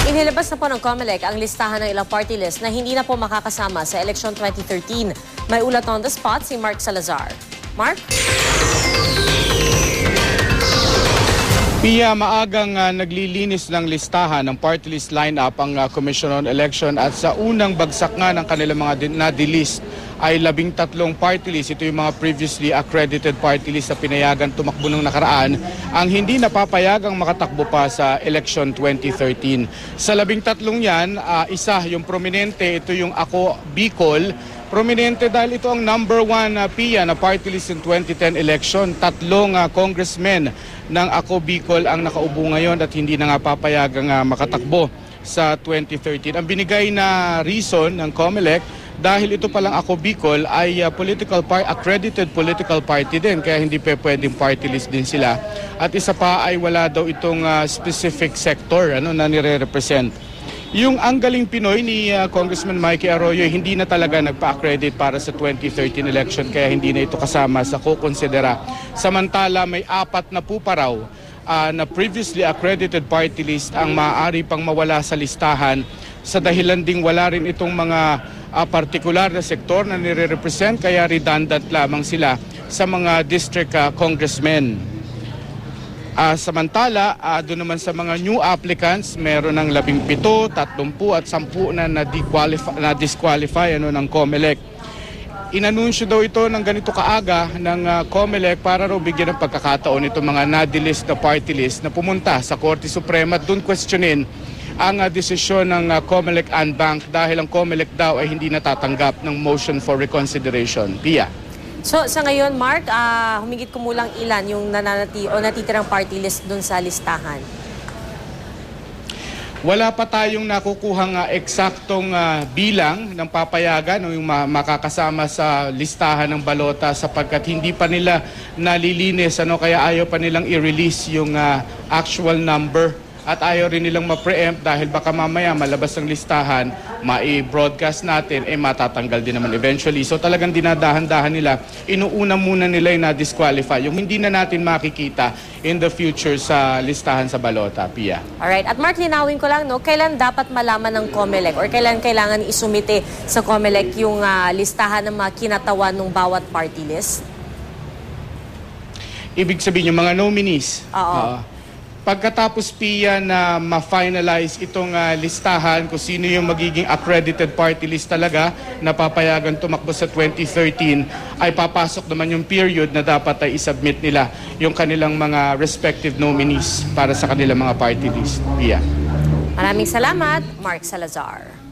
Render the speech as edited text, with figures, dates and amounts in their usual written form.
Inilabas na po ng COMELEC ang listahan ng ilang party list na hindi na po makakasama sa election 2013. May ulat on the spot si Mark Salazar. Mark? Pia, maagang naglilinis ng listahan ng party list lineup ang Commission on Election at sa unang bagsak nga ng kanilang mga na-delist ay 13 party list. Ito yung mga previously accredited party list na pinayagan tumakbo ng nakaraan ang hindi napapayagang makatakbo pa sa election 2013. Sa 13 yan, isa yung prominente, ito yung Ako Bicol. Prominente dahil ito ang number 1 PIA na party list in 2010 election. 3 congressmen ng Ako Bicol ang nakaupo ngayon at hindi na nga papayagang makatakbo sa 2013. Ang binigay na reason ng COMELEC dahil ito palang Ako Bicol ay accredited political party din kaya hindi pwedeng party list din sila. At isa pa ay wala daw itong specific sector na nire-represent. Yung Ang Galing Pinoy ni Congressman Mikey Arroyo hindi na talaga nagpa-accredit para sa 2013 election kaya hindi na ito kasama sa kukonsidera. Samantala may 4 na po pa raw na previously accredited party list ang maaari pang mawala sa listahan sa dahilan ding wala rin itong mga partikular na sektor na nire-represent kaya redundant lamang sila sa mga district congressmen. Samantala, doon naman sa mga new applicants, meron ng 17, 30 at 10 na disqualify ng COMELEC. Inanunsyo daw ito ng ganito kaaga ng COMELEC para raw bigyan ng pagkakataon itong mga na-delist na party list na pumunta sa Korte Suprema at doon questionin ang desisyon ng COMELEC Unbank dahil ang COMELEC daw ay hindi natatanggap ng motion for reconsideration. Pia. So sa ngayon, Mark, humigit kumulang ilan yung natitirang party list dun sa listahan? Wala pa tayong nakukuhang eksaktong bilang ng papayagan o yung makakasama sa listahan ng balota sapagkat hindi pa nila nalilinis kaya ayaw pa nilang i-release yung actual number. At ayaw rin nilang ma-preempt dahil baka mamaya malabas ang listahan, mai-broadcast natin, matatanggal din naman eventually. So talagang dinadahan-dahan nila, inuuna muna nila yung na-disqualify. Yung hindi na natin makikita in the future sa listahan sa balota, Pia. Alright. At Mark, linawin ko lang, kailan dapat malaman ng COMELEC or kailan kailangan isumite sa COMELEC yung listahan ng mga kinatawan ng bawat party list? Ibig sabihin yung mga nominees. Oo. Pagkatapos Pia na ma-finalize itong listahan kung sino yung magiging accredited party list talaga na papayagan tumakbo sa 2013 ay papasok naman yung period na dapat ay isubmit nila yung kanilang mga respective nominees para sa kanilang mga party list. Pia. Maraming salamat, Mark Salazar.